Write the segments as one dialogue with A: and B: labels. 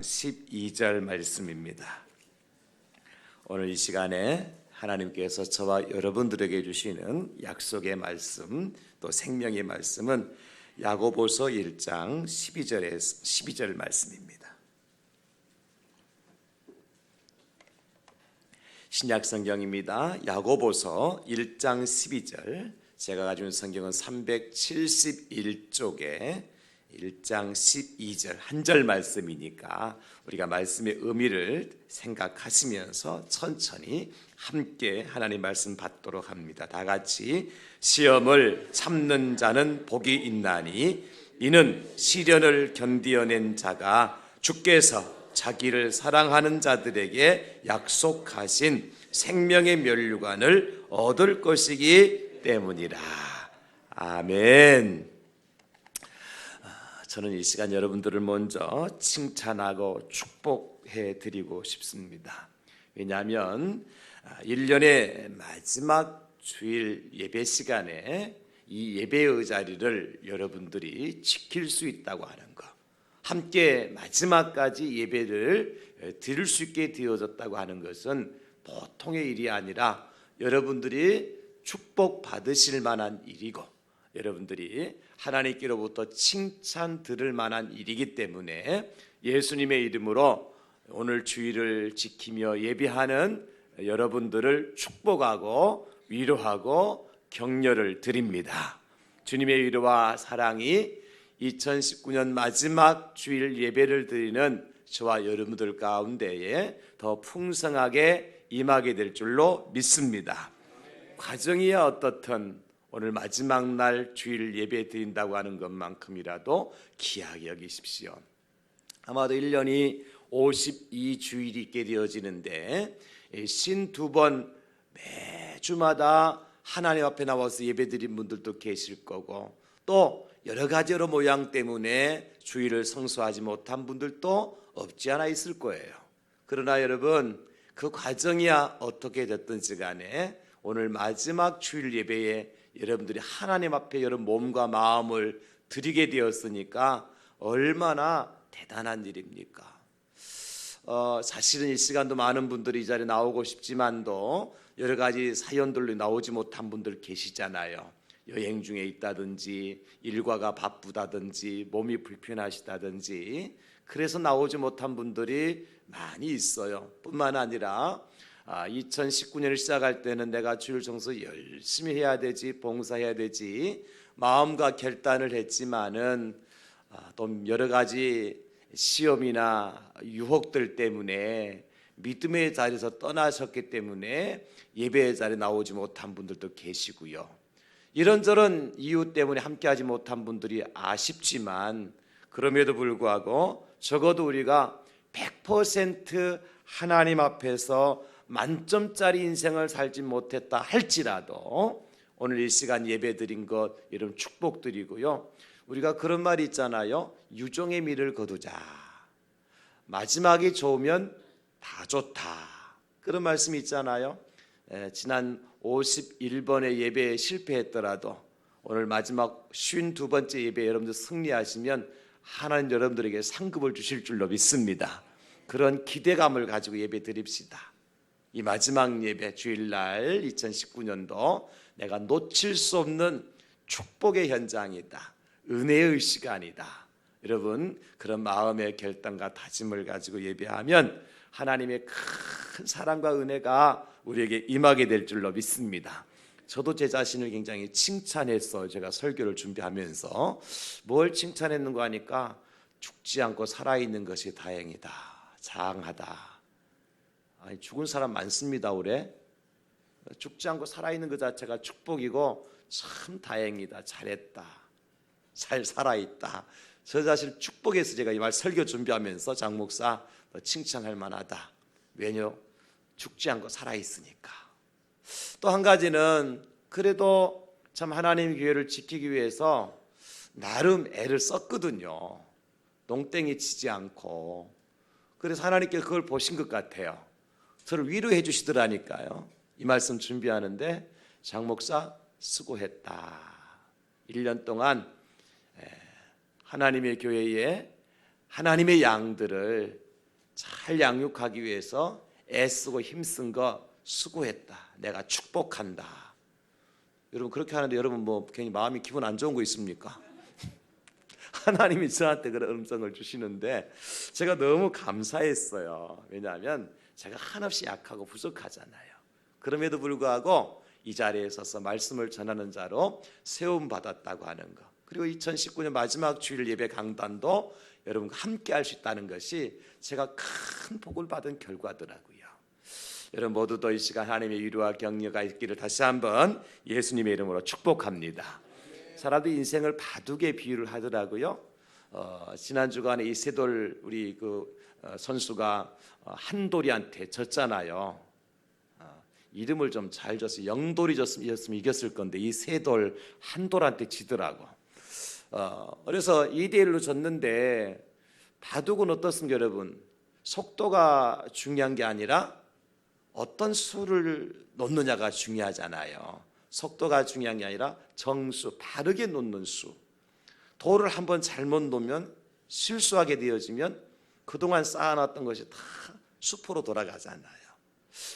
A: 12절 말씀입니다. 오늘 이 시간에 하나님께서 저와 여러분들에게 주시는 약속의 말씀, 또 생명의 말씀은 야고보서 1장 12절 말씀입니다. 신약 성경입니다. 야고보서 1장 12절. 제가 가지고 있는 성경은 371쪽에 1장 12절 한 절 말씀이니까 우리가 말씀의 의미를 생각하시면서 천천히 함께 하나님 말씀 받도록 합니다. 다 같이 시험을 참는 자는 복이 있나니 이는 시련을 견디어낸 자가 주께서 자기를 사랑하는 자들에게 약속하신 생명의 면류관을 얻을 것이기 때문이라. 아멘. 저는 이 시간 여러분들을 먼저 칭찬하고 축복해 드리고 싶습니다. 왜냐하면 1년의 마지막 주일 예배 시간에 이 예배의 자리를 여러분들이 지킬 수 있다고 하는 것, 함께 마지막까지 예배를 드릴 수 있게 되어졌다고 하는 것은 보통의 일이 아니라 여러분들이 축복받으실 만한 일이고 여러분들이 하나님께로부터 칭찬 들을 만한 일이기 때문에 예수님의 이름으로 오늘 주일을 지키며 예배하는 여러분들을 축복하고 위로하고 격려를 드립니다. 주님의 위로와 사랑이 2019년 마지막 주일 예배를 드리는 저와 여러분들 가운데에 더 풍성하게 임하게 될 줄로 믿습니다. 과정이야 어떻든 오늘 마지막 날 주일 예배 드린다고 하는 것만큼이라도 귀하게 여기십시오. 아마도 1년이 52주일이 있게 되어지는데 52번 매주마다 하나님 앞에 나와서 예배 드린 분들도 계실 거고 또 여러 가지 여러 모양 때문에 주일을 성수하지 못한 분들도 없지 않아 있을 거예요. 그러나 여러분 그 과정이야 어떻게 됐든지 간에 오늘 마지막 주일 예배에 여러분들이 하나님 앞에 여러분 몸과 마음을 드리게 되었으니까 얼마나 대단한 일입니까? 사실은 이 시간도 많은 분들이 이 자리에 나오고 싶지만도 여러 가지 사연들로 나오지 못한 분들 계시잖아요. 여행 중에 있다든지 일과가 바쁘다든지 몸이 불편하시다든지 그래서 나오지 못한 분들이 많이 있어요. 뿐만 아니라 2019년을 시작할 때는 내가 주일 청소 열심히 해야 되지, 봉사해야 되지 마음과 결단을 했지만은 또 여러 가지 시험이나 유혹들 때문에 믿음의 자리에서 떠나셨기 때문에 예배의 자리에 나오지 못한 분들도 계시고요. 이런저런 이유 때문에 함께하지 못한 분들이 아쉽지만 그럼에도 불구하고 적어도 우리가 100% 하나님 앞에서 만점짜리 인생을 살지 못했다 할지라도 오늘 이 시간 예배 드린 것 여러분 축복드리고요. 우리가 그런 말이 있잖아요. 유종의 미를 거두자. 마지막이 좋으면 다 좋다. 그런 말씀이 있잖아요. 지난 51번의 예배에 실패했더라도 오늘 마지막 52번째 예배 여러분들 승리하시면 하나님 여러분들에게 상급을 주실 줄로 믿습니다. 그런 기대감을 가지고 예배 드립시다. 이 마지막 예배 주일날 2019년도 내가 놓칠 수 없는 축복의 현장이다. 은혜의 시간이다. 여러분 그런 마음의 결단과 다짐을 가지고 예배하면 하나님의 큰 사랑과 은혜가 우리에게 임하게 될 줄로 믿습니다. 저도 제 자신을 굉장히 칭찬했어요. 제가 설교를 준비하면서 뭘 칭찬했는가 하니까 죽지 않고 살아있는 것이 다행이다. 장하다. 아니, 죽은 사람 많습니다. 올해 죽지 않고 살아있는 것 자체가 축복이고 참 다행이다. 잘했다. 잘 살아있다. 저 자신 축복해서 제가 이 말 설교 준비하면서 장 목사 칭찬할 만하다. 왜냐? 죽지 않고 살아있으니까. 또 한 가지는 그래도 참 하나님의 교회를 지키기 위해서 나름 애를 썼거든요. 농땡이 치지 않고. 그래서 하나님께서 그걸 보신 것 같아요. 저를 위로해 주시더라니까요. 이 말씀 준비하는데 장 목사 수고했다. 1년 동안 하나님의 교회에 하나님의 양들을 잘 양육하기 위해서 애쓰고 힘쓴 거 수고했다. 내가 축복한다. 여러분 그렇게 하는데 여러분 뭐 괜히 마음이 기분 안 좋은 거 있습니까? 하나님이 저한테 그런 음성을 주시는데 제가 너무 감사했어요. 왜냐하면 제가 한없이 약하고 부족하잖아요. 그럼에도 불구하고 이 자리에 서서 말씀을 전하는 자로 세움 받았다고 하는 것, 그리고 2019년 마지막 주일 예배 강단도 여러분과 함께 할 수 있다는 것이 제가 큰 복을 받은 결과더라고요. 여러분 모두도 이 시간 하나님의 위로와 격려가 있기를 다시 한번 예수님의 이름으로 축복합니다. 사람들이 인생을 바둑에 비유를 하더라고요. 지난 주간에 이 세돌 우리 선수가 한돌이한테 졌잖아요. 이름을 좀 잘 줬어요. 영돌이 졌으면 이겼을 건데 이 세돌 한돌한테 지더라고. 그래서 2대1로 졌는데 바둑은 어떻습니까 여러분? 속도가 중요한 게 아니라 어떤 수를 놓느냐가 중요하잖아요. 속도가 중요한 게 아니라 정수, 바르게 놓는 수. 돌을 한번 잘못 놓으면 실수하게 되어지면 그동안 쌓아놨던 것이 다 수포로 돌아가잖아요.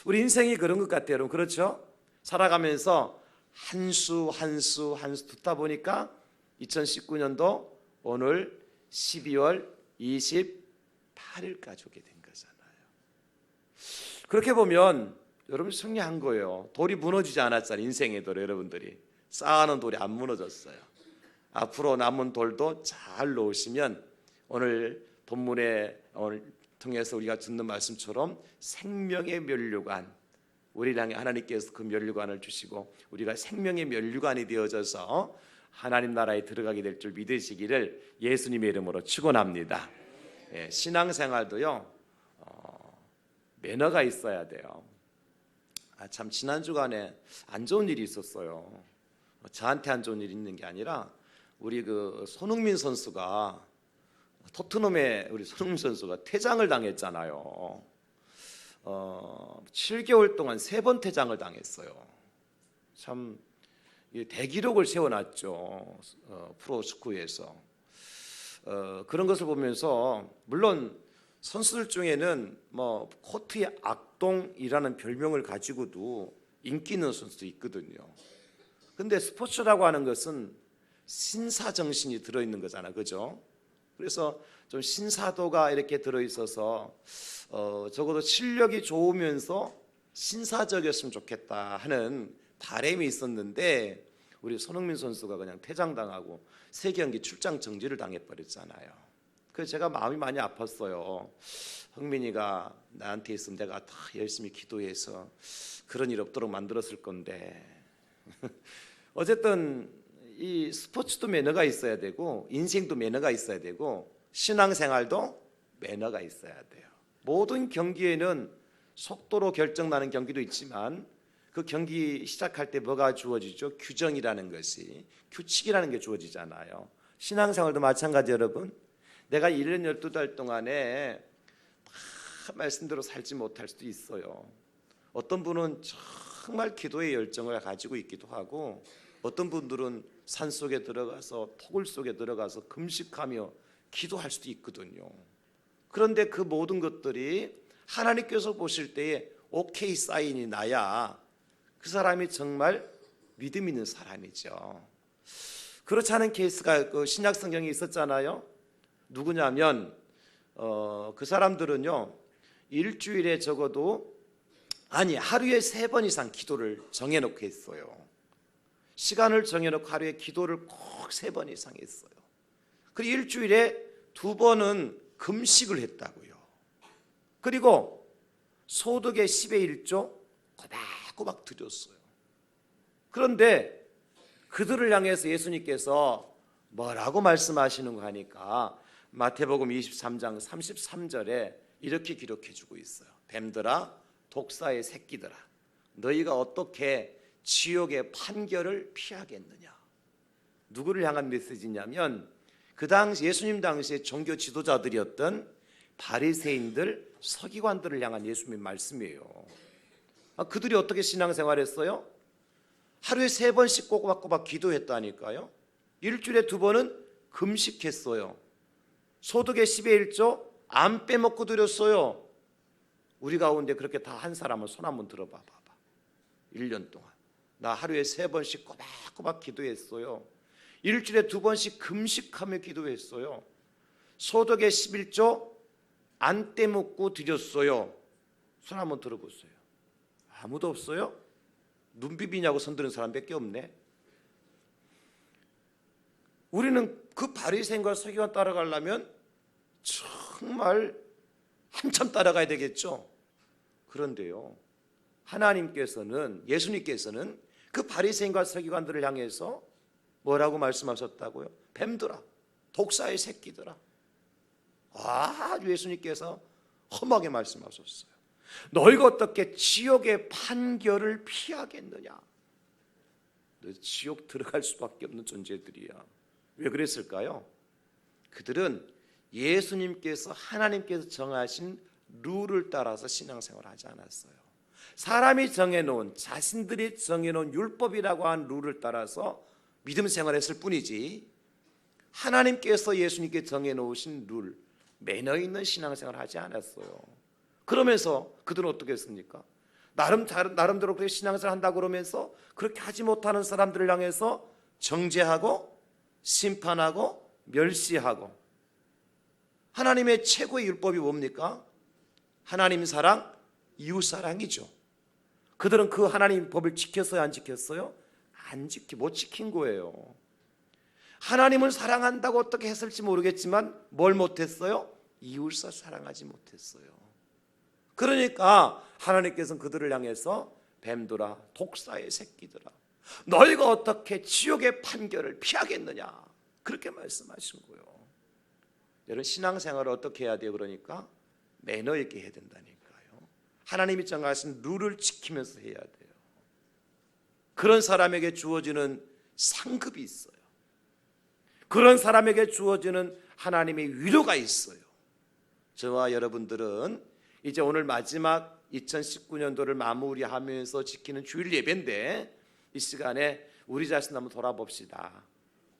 A: 우리 인생이 그런 것 같아요 여러분. 그렇죠? 살아가면서 한 수 한 수 한 수 듣다 보니까 2019년도 오늘 12월 28일까지 오게 된 거잖아요. 그렇게 보면 여러분 승리한 거예요. 돌이 무너지지 않았잖아요. 인생의 돌 여러분들이 쌓아놓은 돌이 안 무너졌어요. 앞으로 남은 돌도 잘 놓으시면 오늘 본문에 오늘 통해서 우리가 듣는 말씀처럼 생명의 면류관, 우리를 향해 하나님께서 그 면류관을 주시고 우리가 생명의 면류관이 되어져서 하나님 나라에 들어가게 될 줄 믿으시기를 예수님의 이름으로 축원합니다. 신앙생활도요 매너가 있어야 돼요. 참 지난 주간에 안 좋은 일이 있었어요. 저한테 안 좋은 일이 있는 게 아니라 우리 손흥민 선수가 토트넘의 우리 손흥민 선수가 퇴장을 당했잖아요. 7개월 동안 3번 퇴장을 당했어요. 참 대기록을 세워놨죠. 프로 축구에서. 그런 것을 보면서 물론 선수들 중에는 뭐 코트의 악동이라는 별명을 가지고도 인기 있는 선수도 있거든요. 근데 스포츠라고 하는 것은 신사 정신이 들어있는 거잖아, 그죠? 그래서 좀 신사도가 이렇게 들어있어서 적어도 실력이 좋으면서 신사적이었으면 좋겠다 하는 바람이 있었는데 우리 손흥민 선수가 그냥 퇴장당하고 3경기 출장 정지를 당해버렸잖아요. 그래서 제가 마음이 많이 아팠어요. 흥민이가 나한테 있으면 내가 다 열심히 기도해서 그런 일 없도록 만들었을 건데 어쨌든 이 스포츠도 매너가 있어야 되고 인생도 매너가 있어야 되고 신앙생활도 매너가 있어야 돼요. 모든 경기에는 속도로 결정나는 경기도 있지만 그 경기 시작할 때 뭐가 주어지죠? 규정이라는 것이, 규칙이라는 게 주어지잖아요. 신앙생활도 마찬가지 여러분. 내가 1년 12달 동안에 다 말씀대로 살지 못할 수도 있어요. 어떤 분은 정말 기도의 열정을 가지고 있기도 하고 어떤 분들은 산속에 들어가서 토굴 속에 들어가서 금식하며 기도할 수도 있거든요. 그런데 그 모든 것들이 하나님께서 보실 때에 오케이 사인이 나야 그 사람이 정말 믿음 있는 사람이죠. 그렇지 않은 케이스가 신약 성경에 있었잖아요. 누구냐면 그 사람들은요 일주일에 적어도 하루에 3번 이상 기도를 정해놓고 했어요. 시간을 정해놓고 하루에 기도를 꼭 3번 이상 했어요. 그리고 일주일에 2번은 금식을 했다고요. 그리고 소득의 10의 1조 꼬박꼬박 드렸어요. 그런데 그들을 향해서 예수님께서 뭐라고 말씀하시는가 하니까 마태복음 23장 33절에 이렇게 기록해주고 있어요. 뱀들아 독사의 새끼들아 너희가 어떻게 지옥의 판결을 피하겠느냐. 누구를 향한 메시지냐면 그 당시 예수님 당시에 종교 지도자들이었던 바리새인들 서기관들을 향한 예수님의 말씀이에요. 그들이 어떻게 신앙생활했어요? 하루에 3번씩 꼬박꼬박 기도했다니까요. 일주일에 2번은 금식했어요. 소득의 10의 1조 안 빼먹고 드렸어요. 우리 가운데 그렇게 다 한 사람은 손 한번 들어봐 봐봐. 1년 동안 나 하루에 3번씩 꼬박꼬박 기도했어요. 일주일에 2번씩 금식하며 기도했어요. 소득의 11조 안 떼먹고 드렸어요. 손 한번 들어보세요. 아무도 없어요? 눈 비비냐고 손 드는 사람밖에 없네. 우리는 그 바리새인과 서기관 따라가려면 정말 한참 따라가야 되겠죠. 그런데요, 하나님께서는, 예수님께서는 그 바리새인과 서기관들을 향해서 뭐라고 말씀하셨다고요? 뱀들아, 독사의 새끼들아. 예수님께서 험하게 말씀하셨어요. 너희가 어떻게 지옥의 판결을 피하겠느냐? 너 지옥 들어갈 수밖에 없는 존재들이야. 왜 그랬을까요? 그들은 예수님께서, 하나님께서 정하신 룰을 따라서 신앙생활을 하지 않았어요. 사람이 정해놓은, 자신들이 정해놓은 율법이라고 한 룰을 따라서 믿음 생활했을 뿐이지, 하나님께서 예수님께 정해놓으신 룰, 매너 있는 신앙생활을 하지 않았어요. 그러면서 그들은 어떻게 했습니까? 나름대로 그렇게 신앙생활을 한다고 그러면서 그렇게 하지 못하는 사람들을 향해서 정죄하고 심판하고 멸시하고. 하나님의 최고의 율법이 뭡니까? 하나님 사랑, 이웃 사랑이죠. 그들은 그 하나님 법을 지켰어요, 안 지켰어요? 못 지킨 거예요. 하나님을 사랑한다고 어떻게 했을지 모르겠지만 뭘 못했어요? 이웃을 사랑하지 못했어요. 그러니까 하나님께서는 그들을 향해서 뱀들아, 독사의 새끼들아, 너희가 어떻게 지옥의 판결을 피하겠느냐, 그렇게 말씀하신 거예요. 여러분, 신앙생활을 어떻게 해야 돼요? 그러니까 매너 있게 해야 된다니까요. 하나님이 정하신 룰을 지키면서 해야 돼요. 그런 사람에게 주어지는 상급이 있어요. 그런 사람에게 주어지는 하나님의 위로가 있어요. 저와 여러분들은 이제 오늘 마지막 2019년도를 마무리하면서 지키는 주일 예배인데, 이 시간에 우리 자신 한번 돌아봅시다.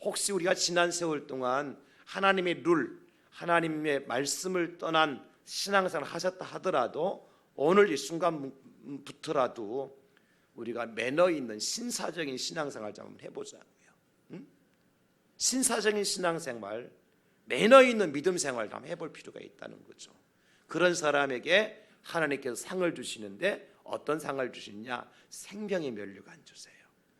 A: 혹시 우리가 지난 세월 동안 하나님의 룰, 하나님의 말씀을 떠난 신앙생활을 하셨다 하더라도 오늘 이 순간부터라도 우리가 매너 있는 신사적인 신앙생활 좀 한번 해보자고요. 신사적인 신앙생활, 매너 있는 믿음 생활 좀 해볼 필요가 있다는 거죠. 그런 사람에게 하나님께서 상을 주시는데 어떤 상을 주시느냐? 생명의 면류관 주세요.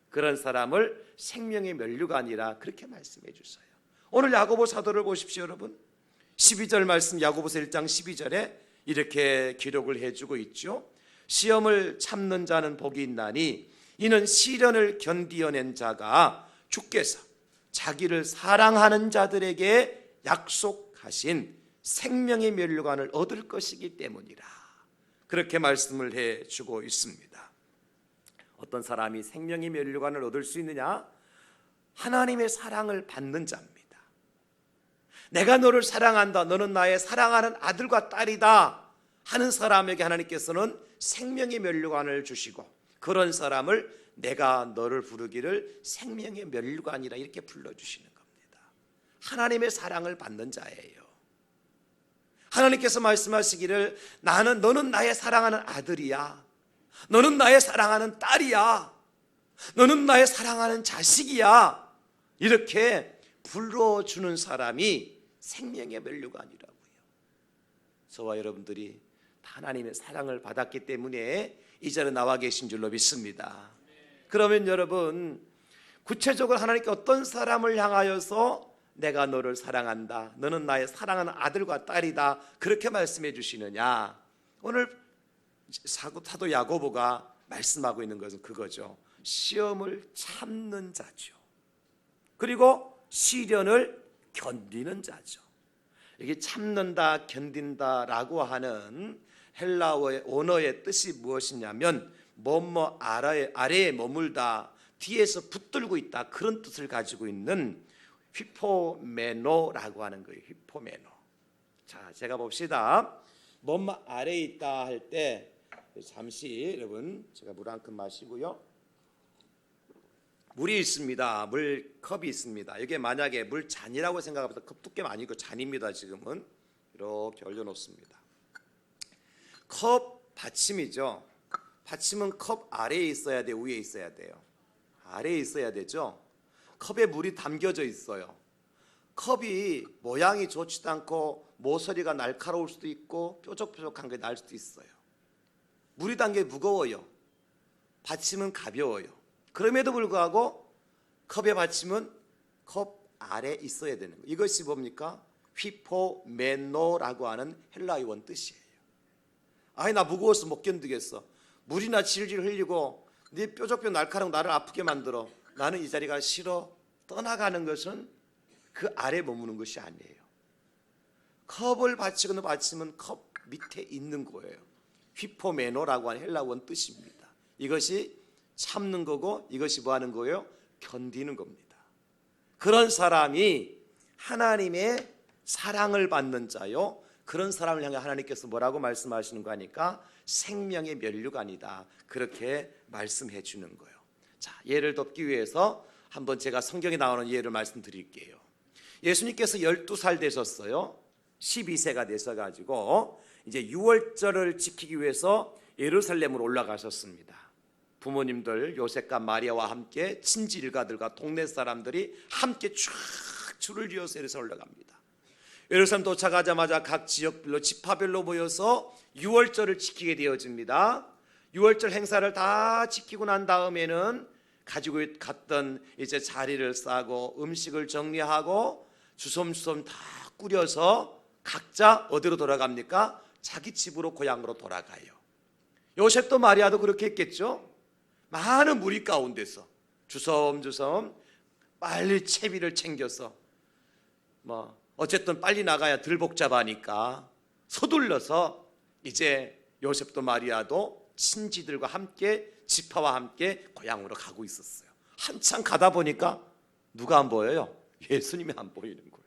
A: 그런 사람을 생명의 면류관이라 그렇게 말씀해 주세요. 오늘 야고보 사도를 보십시오, 여러분. 12절 말씀, 야고보서 1장 12절에 이렇게 기록을 해주고 있죠. 시험을 참는 자는 복이 있나니 이는 시련을 견디어낸 자가 주께서 자기를 사랑하는 자들에게 약속하신 생명의 면류관을 얻을 것이기 때문이라. 그렇게 말씀을 해주고 있습니다. 어떤 사람이 생명의 면류관을 얻을 수 있느냐? 하나님의 사랑을 받는 자입니다. 내가 너를 사랑한다, 너는 나의 사랑하는 아들과 딸이다 하는 사람에게 하나님께서는 생명의 면류관을 주시고, 그런 사람을 내가 너를 부르기를 생명의 면류관이라 이렇게 불러주시는 겁니다. 하나님의 사랑을 받는 자예요. 하나님께서 말씀하시기를 너는 나의 사랑하는 아들이야, 너는 나의 사랑하는 딸이야, 너는 나의 사랑하는 자식이야, 이렇게 불러주는 사람이 생명의 면류관이라고요. 저와 여러분들이 하나님의 사랑을 받았기 때문에 이 자리에 나와 계신 줄로 믿습니다. 그러면 여러분, 구체적으로 하나님께 어떤 사람을 향하여서 내가 너를 사랑한다, 너는 나의 사랑하는 아들과 딸이다, 그렇게 말씀해 주시느냐? 오늘 사도 야고보가 말씀하고 있는 것은 그거죠. 시험을 참는 자죠. 그리고 시련을 견디는 자죠. 이게 참는다, 견딘다라고 하는 헬라어의 언어의 뜻이 무엇이냐면 뭐뭐 아래에 머물다, 뒤에서 붙들고 있다, 그런 뜻을 가지고 있는 휘포메노라고 하는 거예요. 휘포메노. 자, 제가 봅시다. 뭐뭐 아래에 있다 할 때 잠시 여러분, 제가 물 한 컵 마시고요. 물이 있습니다. 물컵이 있습니다. 이게 만약에 물잔이라고 생각하면 컵 두께가 아니고 잔입니다. 지금은 이렇게 올려놓습니다. 컵 받침이죠. 받침은 컵 아래에 있어야 돼, 위에 있어야 돼요? 아래에 있어야 되죠. 컵에 물이 담겨져 있어요. 컵이 모양이 좋지도 않고 모서리가 날카로울 수도 있고 뾰족뾰족한 게 날 수도 있어요. 물이 담겨 무거워요. 받침은 가벼워요. 그럼에도 불구하고 컵의 받침은 컵 아래 있어야 되는 거예요. 이것이 뭡니까? 휘포메노라고 하는 헬라어 원 뜻이에요. 아이, 나 무거워서 못 견디겠어. 물이나 질질 흘리고 네 뾰족뾰족 날카로운 나를 아프게 만들어. 나는 이 자리가 싫어. 떠나가는 것은 그 아래 머무는 것이 아니에요. 컵을 받치거나 받치면 컵 밑에 있는 거예요. 휘포메노라고 하는 헬라어 원 뜻입니다. 이것이 참는 거고 이것이 뭐 하는 거예요? 견디는 겁니다. 그런 사람이 하나님의 사랑을 받는 자요. 그런 사람을 향해 하나님께서 뭐라고 말씀하시는 거 하니까 생명의 면류관이다. 그렇게 말씀해 주는 거예요. 자, 예를 돕기 위해서 한번 제가 성경에 나오는 예를 말씀드릴게요. 예수님께서 12살 되셨어요. 12세가 되셔가지고 이제 유월절을 지키기 위해서 예루살렘으로 올라가셨습니다. 부모님들 요셉과 마리아와 함께 친지 일가들과 동네 사람들이 함께 쫙 줄을 이어서 예루살렘 올라갑니다. 예루살렘 도착하자마자 각 지역별로 지파별로 모여서 유월절을 지키게 되어집니다. 유월절 행사를 다 지키고 난 다음에는 가지고 갔던 이제 자리를 싸고 음식을 정리하고 주섬주섬 다 꾸려서 각자 어디로 돌아갑니까? 자기 집으로 고향으로 돌아가요. 요셉도 마리아도 그렇게 했겠죠. 많은 무리 가운데서 주섬주섬 빨리 채비를 챙겨서 어쨌든 빨리 나가야 덜 복잡하니까 서둘러서 이제 요셉도 마리아도 친지들과 함께 지파와 함께 고향으로 가고 있었어요. 한참 가다 보니까 누가 안 보여요? 예수님이 안 보이는 거예요.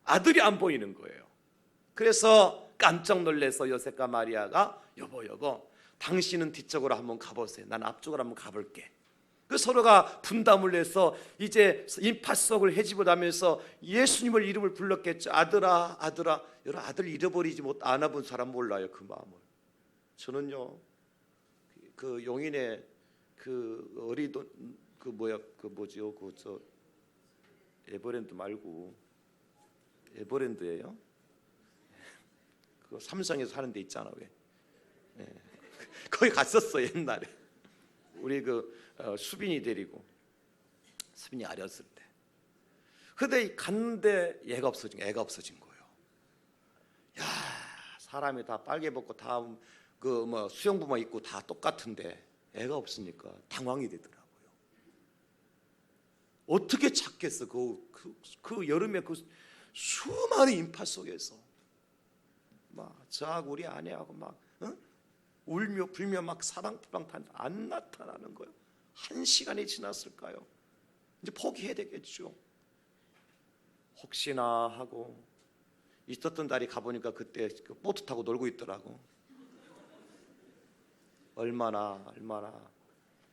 A: 아들이 안 보이는 거예요. 그래서 깜짝 놀라서 요셉과 마리아가 여보 당신은 뒤쪽으로 한번 가보세요. 난 앞쪽으로 한번 가볼게. 그 서로가 분담을 내서 이제 인파 속을 헤집어가면서 예수님을 이름을 불렀겠죠. 아들아. 여러분, 아들 잃어버리지 못 않아본 사람 몰라요. 그 마음을. 저는요 그 용인의 그 어리도 그 뭐야 그 뭐지요 저 에버랜드 말고 에버랜드예요. 그 삼성에서 사는 데 있잖아 왜? 네. 거기 갔었어 옛날에. 우리 수빈이 데리고 수빈이 아렸을 때. 근데 갔는데 애가 없어진 거예요. 야, 사람이 다 빨개 벗고 다 수영복만 입고 다 똑같은데 애가 없으니까 당황이 되더라고요. 어떻게 찾겠어? 그 여름에 그 수많은 인파 속에서 저하고 우리 아내하고 울며 불며 사방푸방 안 나타나는 거예요. 1시간이 지났을까요? 이제 포기해야 되겠죠. 혹시나 하고 있었던 날이 가보니까 그때 보트 타고 놀고 있더라고. 얼마나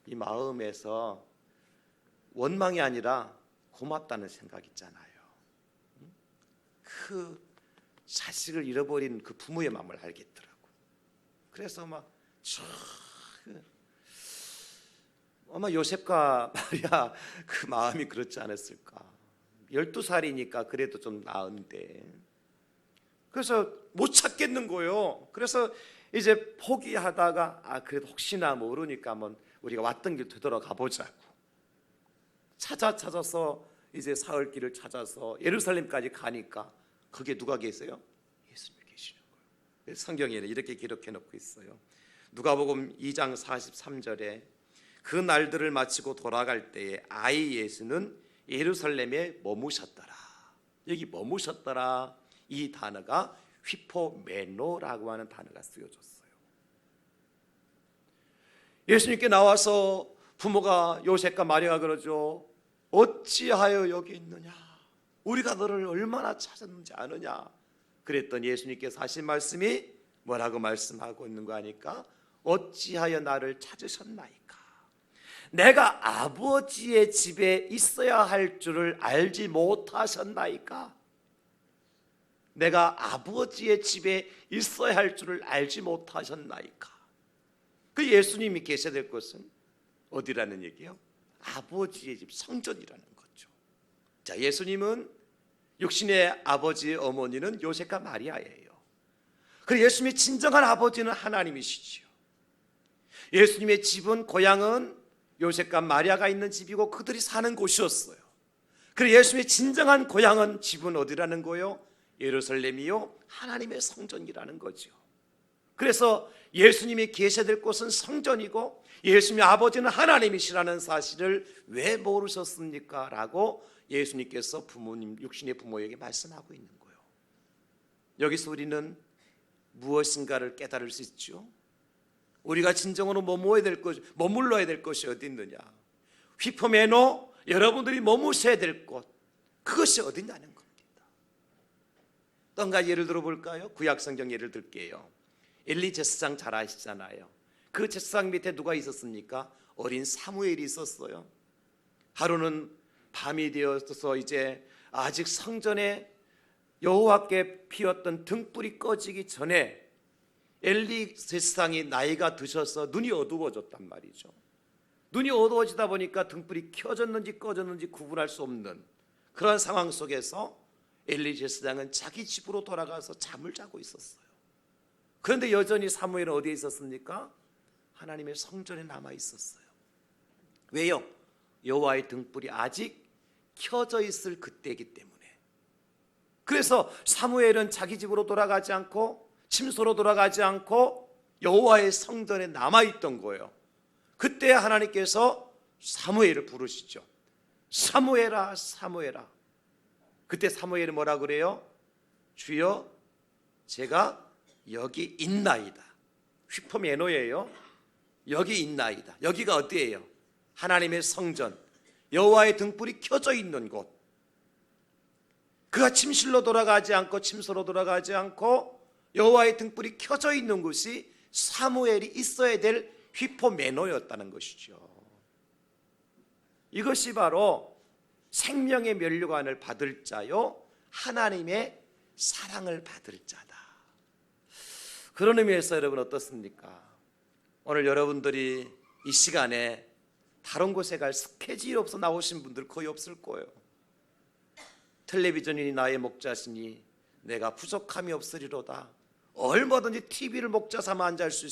A: 이 마음에서 원망이 아니라 고맙다는 생각 있잖아요. 그 자식을 잃어버린 그 부모의 마음을 알겠더라고. 그래서 아마 요셉과 마리아 그 마음이 그렇지 않았을까. 12살이니까 그래도 좀 나은데 그래서 못 찾겠는 거예요. 그래서 이제 포기하다가 그래도 혹시나 모르니까 우리가 왔던 길 되돌아가 보자고 찾아서 이제 사흘길을 찾아서 예루살렘까지 가니까 거기에 누가 계세요? 예수님이 계시는 거예요. 성경에는 이렇게 기록해 놓고 있어요. 누가복음 2장 43절에 그 날들을 마치고 돌아갈 때에 아이 예수는 예루살렘에 머무셨더라. 여기 머무셨더라 이 단어가 휘포메노라고 하는 단어가 쓰여졌어요. 예수님께 나와서 부모가 요셉과 마리아가 그러죠. 어찌하여 여기 있느냐? 우리가 너를 얼마나 찾았는지 아느냐? 그랬더니 예수님께서 하신 말씀이 뭐라고 말씀하고 있는 거 아니까? 어찌하여 나를 찾으셨나이까? 내가 아버지의 집에 있어야 할 줄을 알지 못하셨나이까? 내가 아버지의 집에 있어야 할 줄을 알지 못하셨나이까? 그 예수님이 계셔야 될 곳은 어디라는 얘기예요? 아버지의 집, 성전이라는 거죠. 자, 예수님은 육신의 아버지의 어머니는 요셉과 마리아예요. 그리고 예수님의 진정한 아버지는 하나님이시지요. 예수님의 집은, 고향은 요셉과 마리아가 있는 집이고 그들이 사는 곳이었어요. 그리고 예수님의 진정한 고향은, 집은 어디라는 거요? 예루살렘이요, 하나님의 성전이라는 거죠. 그래서 예수님이 계셔야 될 곳은 성전이고 예수님의 아버지는 하나님이시라는 사실을 왜 모르셨습니까? 라고 예수님께서 부모님, 육신의 부모에게 말씀하고 있는 거예요. 여기서 우리는 무엇인가를 깨달을 수 있죠. 우리가 진정으로 머물러야 될 것이 어디 있느냐? 휘포메노, 여러분들이 머무셔야 될 곳, 그것이 어디냐는 겁니다. 또 한 가지 예를 들어볼까요? 구약성경 예를 들게요. 엘리 제사장 잘 아시잖아요. 그 제사장 밑에 누가 있었습니까? 어린 사무엘이 있었어요. 하루는 밤이 되어서 이제 아직 성전에 여호와께 피웠던 등불이 꺼지기 전에 엘리 제사장이 나이가 드셔서 눈이 어두워졌단 말이죠. 눈이 어두워지다 보니까 등불이 켜졌는지 꺼졌는지 구분할 수 없는 그런 상황 속에서 엘리 제사장은 자기 집으로 돌아가서 잠을 자고 있었어요. 그런데 여전히 사무엘은 어디에 있었습니까? 하나님의 성전에 남아 있었어요. 왜요? 여호와의 등불이 아직 켜져 있을 그때이기 때문에. 그래서 사무엘은 자기 집으로 돌아가지 않고 침소로 돌아가지 않고 여호와의 성전에 남아 있던 거예요. 그때 하나님께서 사무엘을 부르시죠. 사무엘아, 사무엘아. 그때 사무엘이 뭐라 그래요? 주여, 제가 여기 있나이다. 휘포메노예요. 여기 있나이다. 여기가 어디예요? 하나님의 성전, 여호와의 등불이 켜져 있는 곳. 그가 침실로 돌아가지 않고 침소로 돌아가지 않고 여호와의 등불이 켜져 있는 곳이 사무엘이 있어야 될 휘포메노였다는 것이죠. 이것이 바로 생명의 면류관을 받을 자요, 하나님의 사랑을 받을 자다. 그런 의미에서 여러분 어떻습니까? 오늘 여러분들이 이 시간에 다른 곳에 갈 스케줄이 없어 나오신 분들 거의 없을 거예요. 텔레비전이 나의 목자시니 내가 부족함이 없으리로다. 얼마든지 TV를 목자 삼아 앉아 있을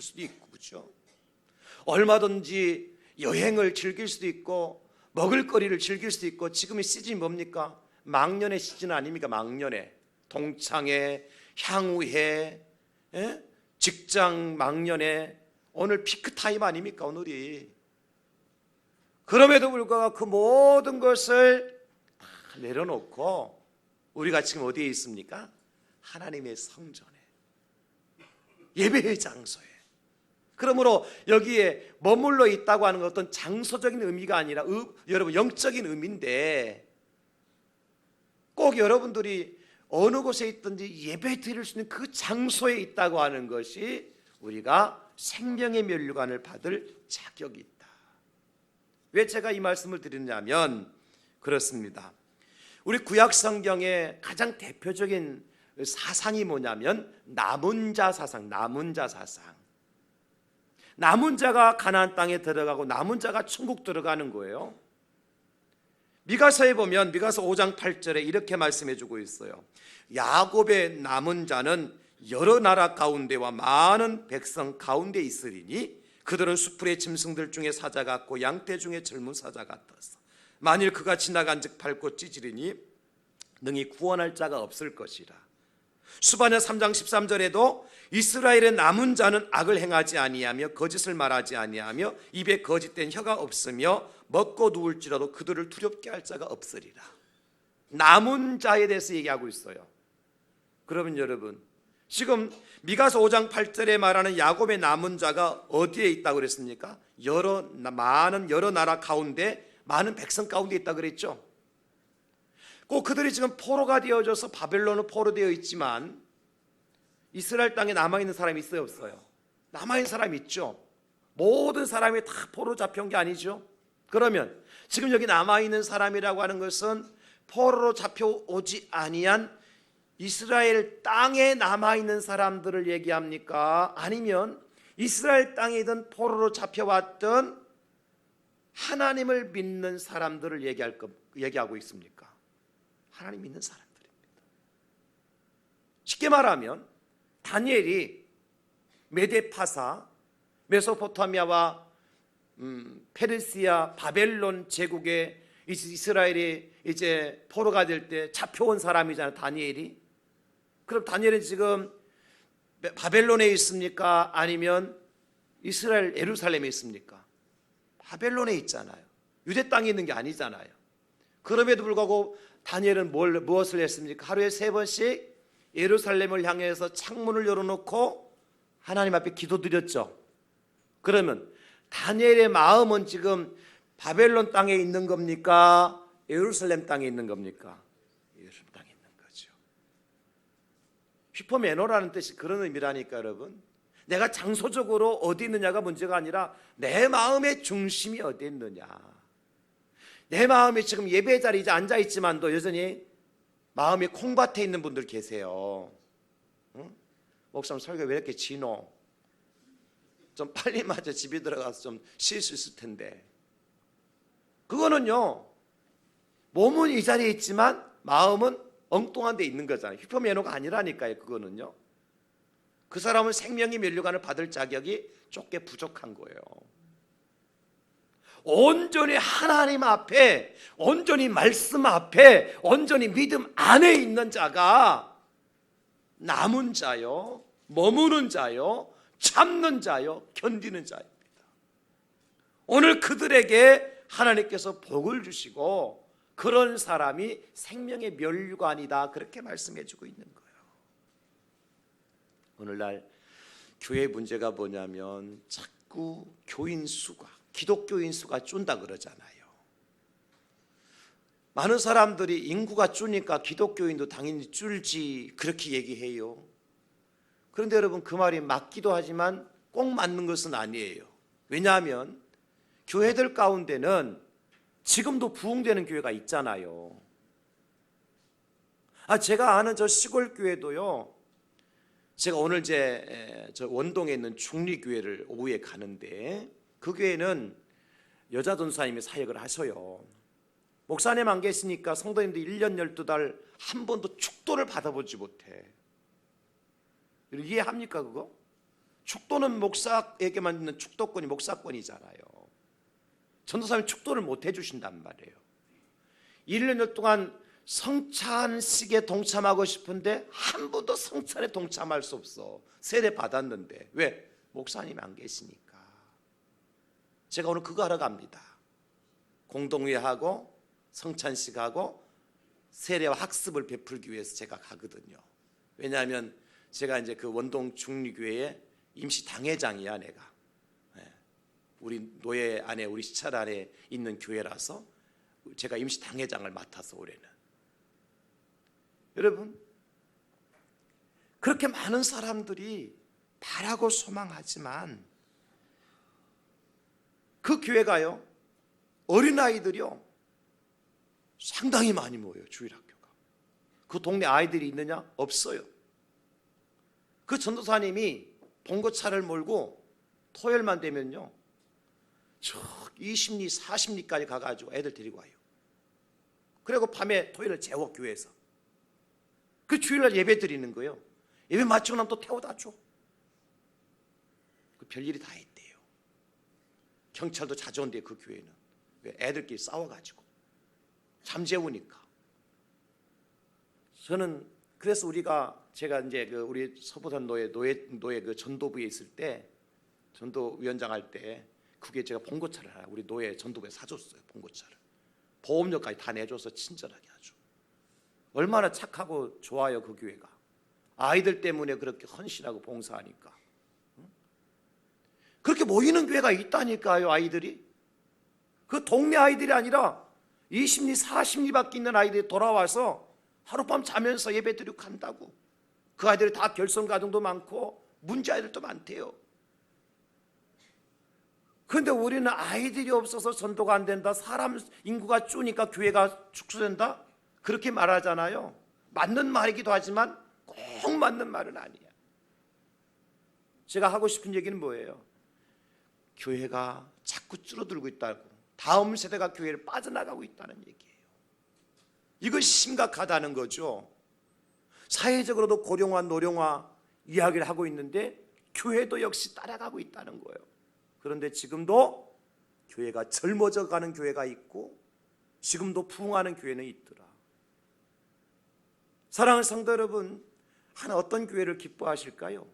A: 수도 있고, 그렇죠? 얼마든지 여행을 즐길 수도 있고 먹을거리를 즐길 수도 있고. 지금의 시즌이 뭡니까? 망년의 시즌 아닙니까? 망년에 동창회, 향후회, 직장 망년에 오늘 피크타임 아닙니까? 오늘이. 그럼에도 불구하고 그 모든 것을 다 내려놓고 우리가 지금 어디에 있습니까? 하나님의 성전에, 예배의 장소에. 그러므로 여기에 머물러 있다고 하는 건 어떤 장소적인 의미가 아니라 여러분 영적인 의미인데, 꼭 여러분들이 어느 곳에 있든지 예배 드릴 수 있는 그 장소에 있다고 하는 것이 우리가 생명의 면류관을 받을 자격이 있다. 왜 제가 이 말씀을 드리냐면 그렇습니다. 우리 구약 성경의 가장 대표적인 사상이 뭐냐면 남은 자 사상, 남은 자 사상. 남은 자가 가나안 땅에 들어가고 남은 자가 천국 들어가는 거예요. 미가서에 보면 미가서 5장 8절에 이렇게 말씀해 주고 있어요. 야곱의 남은 자는 여러 나라 가운데와 많은 백성 가운데 있으리니 그들은 수풀의 짐승들 중에 사자 같고 양떼 중에 젊은 사자 같았어. 만일 그가 지나간 즉 밟고 찢으리니 능히 구원할 자가 없을 것이라. 수바냐 3장 13절에도 이스라엘의 남은 자는 악을 행하지 아니하며 거짓을 말하지 아니하며 입에 거짓된 혀가 없으며 먹고 누울지라도 그들을 두렵게 할 자가 없으리라. 남은 자에 대해서 얘기하고 있어요. 그러면 여러분, 지금 미가서 5장 8절에 말하는 야곱의 남은 자가 어디에 있다고 그랬습니까? 많은 여러 나라 가운데, 많은 백성 가운데 있다고 그랬죠. 꼭 그들이 지금 포로가 되어져서 바벨론은 포로되어 있지만 이스라엘 땅에 남아있는 사람이 있어요, 없어요? 남아있는 사람이 있죠. 모든 사람이 다 포로 잡혀온 게 아니죠. 그러면 지금 여기 남아있는 사람이라고 하는 것은 포로로 잡혀오지 아니한 이스라엘 땅에 남아있는 사람들을 얘기합니까? 아니면 이스라엘 땅에 있던 포로로 잡혀왔던 하나님을 믿는 사람들을 얘기하고 있습니까? 하나님 믿는 사람들입니다. 쉽게 말하면 다니엘이 메데파사, 메소포타미아와 페르시아, 바벨론 제국에 이스라엘이 이제 포로가 될 때 잡혀온 사람이잖아요, 다니엘이. 그럼 다니엘은 지금 바벨론에 있습니까? 아니면 이스라엘 예루살렘에 있습니까? 바벨론에 있잖아요. 유대 땅에 있는 게 아니잖아요. 그럼에도 불구하고 다니엘은 무엇을 했습니까? 하루에 3번씩 예루살렘을 향해서 창문을 열어놓고 하나님 앞에 기도드렸죠. 그러면 다니엘의 마음은 지금 바벨론 땅에 있는 겁니까? 예루살렘 땅에 있는 겁니까? 예루살렘 땅에 있는 거죠. 휘퍼매너라는 뜻이 그런 의미라니까 여러분. 내가 장소적으로 어디 있느냐가 문제가 아니라 내 마음의 중심이 어디 있느냐. 내 마음이 지금 예배 자리에 이제 앉아있지만도 여전히 마음이 콩밭에 있는 분들 계세요. 응? 목사님 설교 왜 이렇게 지노? 좀 빨리 맞아 집에 들어가서 좀 쉴 수 있을 텐데. 그거는요, 몸은 이 자리에 있지만 마음은 엉뚱한 데 있는 거잖아요. 휘퍼매너가 아니라니까요. 그거는요, 그 사람은 생명의 면류관을 받을 자격이 좁게 부족한 거예요. 온전히 하나님 앞에, 온전히 말씀 앞에, 온전히 믿음 안에 있는 자가 남은 자요, 머무는 자요, 참는 자요, 견디는 자입니다. 오늘 그들에게 하나님께서 복을 주시고 그런 사람이 생명의 면류관이다, 그렇게 말씀해 주고 있는 거예요. 오늘날 교회 문제가 뭐냐면 자꾸 교인 수가, 기독교인 수가 준다 그러잖아요. 많은 사람들이 인구가 주니까 기독교인도 당연히 줄지 그렇게 얘기해요. 그런데 여러분, 그 말이 맞기도 하지만 꼭 맞는 것은 아니에요. 왜냐하면 교회들 가운데는 지금도 부흥되는 교회가 있잖아요. 제가 아는 저 시골 교회도요, 제가 오늘 저 원동에 있는 중리교회를 오후에 가는데 그 교회는 여자 전사님이 사역을 하셔요. 목사님 안 계시니까 성도님들 1년 12달 한 번도 축도를 받아보지 못해. 이해합니까 그거? 축도는 목사에게만 있는 축도권이 목사권이잖아요. 전도사님이 축도를 못 해주신단 말이에요. 1년 동안 성찬식에 동참하고 싶은데 한 번도 성찬에 동참할 수 없어. 세례 받았는데. 왜? 목사님이 안 계시니까. 제가 오늘 그거 하러 갑니다. 공동회하고 성찬식하고 세례와 학습을 베풀기 위해서 제가 가거든요. 왜냐하면 제가 이제 그 원동 중리교회의 임시 당회장이야, 내가. 우리 노예 안에, 우리 시찰 안에 있는 교회라서 제가 임시 당회장을 맡아서 올해는. 여러분, 그렇게 많은 사람들이 바라고 소망하지만 그 교회가요, 어린아이들이요 상당히 많이 모여요. 주일학교가. 그 동네 아이들이 있느냐? 없어요. 그 전도사님이 봉고차를 몰고 토요일만 되면요 저 20리 40리까지 가가지고 애들 데리고 와요. 그리고 밤에 토요일을 재워, 교회에서. 그 주일날 예배 드리는 거예요. 예배 마치고 나면 또 태워다 줘. 그 별일이 다 있대요. 경찰도 자주 온대요, 그 교회는. 왜? 애들끼리 싸워가지고 잠재우니까. 저는 그래서 제가 이제 그 우리 서부산 노예 그 전도부에 있을 때, 전도위원장 할 때 그게 제가 봉고차를 하나 우리 노예 전도부에 사줬어요. 봉고차를 보험료까지 다 내줘서 친절하게 아주. 얼마나 착하고 좋아요, 그 교회가. 아이들 때문에 그렇게 헌신하고 봉사하니까. 그렇게 모이는 교회가 있다니까요. 아이들이 그 동네 아이들이 아니라 20리 40리밖에 있는 아이들이 돌아와서 하룻밤 자면서 예배 드리고 간다고. 그 아이들이 다 결손 가정도 많고 문제 아이들도 많대요. 그런데 우리는 아이들이 없어서 전도가 안 된다, 사람 인구가 줄니까 교회가 축소된다, 그렇게 말하잖아요. 맞는 말이기도 하지만 꼭 맞는 말은 아니야. 제가 하고 싶은 얘기는 뭐예요? 교회가 자꾸 줄어들고 있다고, 다음 세대가 교회를 빠져나가고 있다는 얘기예요. 이것이 심각하다는 거죠. 사회적으로도 고령화, 노령화 이야기를 하고 있는데 교회도 역시 따라가고 있다는 거예요. 그런데 지금도 교회가 젊어져 가는 교회가 있고 지금도 부흥하는 교회는 있더라. 사랑하는 성도 여러분, 하나 어떤 교회를 기뻐하실까요?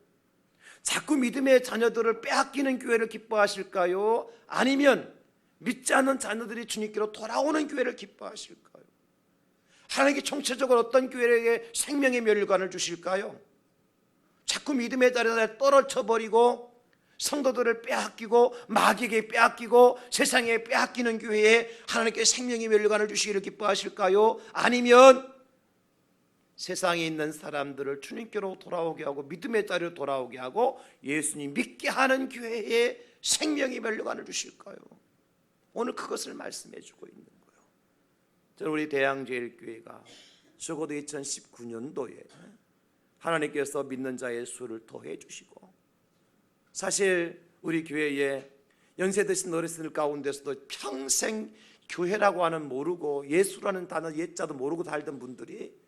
A: 자꾸 믿음의 자녀들을 빼앗기는 교회를 기뻐하실까요? 아니면 믿지 않는 자녀들이 주님께로 돌아오는 교회를 기뻐하실까요? 하나님께 총체적으로 어떤 교회에게 생명의 멸류관을 주실까요? 자꾸 믿음의 자리에 떨어져버리고 성도들을 빼앗기고 마귀에게 빼앗기고 세상에 빼앗기는 교회에 하나님께 생명의 멸류관을 주시기를 기뻐하실까요? 아니면 세상에 있는 사람들을 주님께로 돌아오게 하고 믿음의 자리로 돌아오게 하고 예수님 믿게 하는 교회에 생명의 멸류관을 주실까요? 오늘 그것을 말씀해 주고 있는 거예요. 저는 우리 대양제일교회가 적어도 2019년도에 하나님께서 믿는 자의 수를 더해 주시고, 사실 우리 교회에 연세 드신 어르신들 가운데서도 평생 교회라고 하는 모르고 예수라는 단어 예자도 모르고 살던 분들이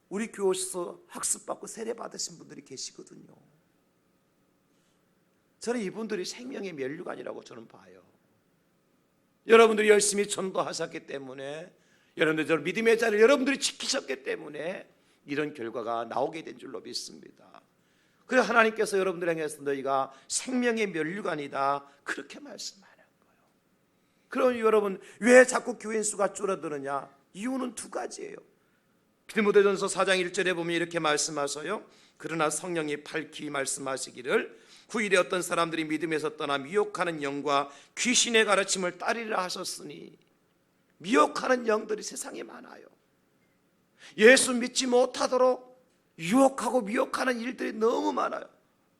A: 우리 교회에서 학습받고 세례받으신 분들이 계시거든요. 저는 이분들이 생명의 멸류관이라고 저는 봐요. 여러분들이 열심히 전도하셨기 때문에, 여러분들 저 믿음의 자리를 여러분들이 지키셨기 때문에 이런 결과가 나오게 된 줄로 믿습니다. 그래서 하나님께서 여러분들 향해서 너희가 생명의 멸류관이다 그렇게 말씀하는 거예요. 그럼 여러분 왜 자꾸 교인 수가 줄어드느냐? 이유는 두 가지예요. 디모데전서 4장 1절에 보면 이렇게 말씀하셔요. 그러나 성령이 밝히 말씀하시기를 후일에 어떤 사람들이 믿음에서 떠나 미혹하는 영과 귀신의 가르침을 따르리라 하셨으니, 미혹하는 영들이 세상에 많아요. 예수 믿지 못하도록 유혹하고 미혹하는 일들이 너무 많아요.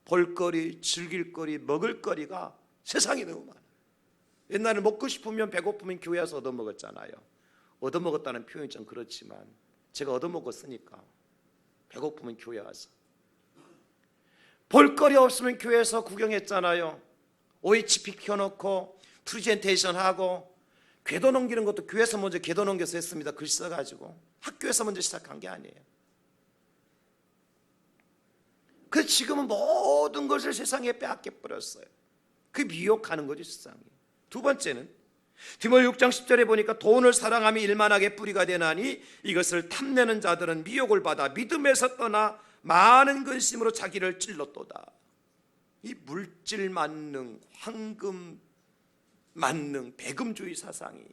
A: 볼거리, 즐길거리, 먹을거리가 세상에 너무 많아요. 옛날에 먹고 싶으면 배고프면 교회 와서 얻어먹었잖아요. 얻어먹었다는 표현이 좀 그렇지만 제가 얻어먹었으니까 배고프면 교회 와서, 볼거리 없으면 교회에서 구경했잖아요. OHP 켜놓고 프리젠테이션 하고, 궤도 넘기는 것도 교회에서 먼저 궤도 넘겨서 했습니다. 글 써가지고 학교에서 먼저 시작한 게 아니에요. 그래서 지금은 모든 것을 세상에 빼앗겨버렸어요. 그게 미혹하는 거죠, 세상이. 두 번째는 디모데 6장 10절에 보니까 돈을 사랑하며 일만하게 뿌리가 되나니 이것을 탐내는 자들은 미혹을 받아 믿음에서 떠나 많은 근심으로 자기를 찔렀도다. 이 물질 만능, 황금 만능, 배금주의 사상이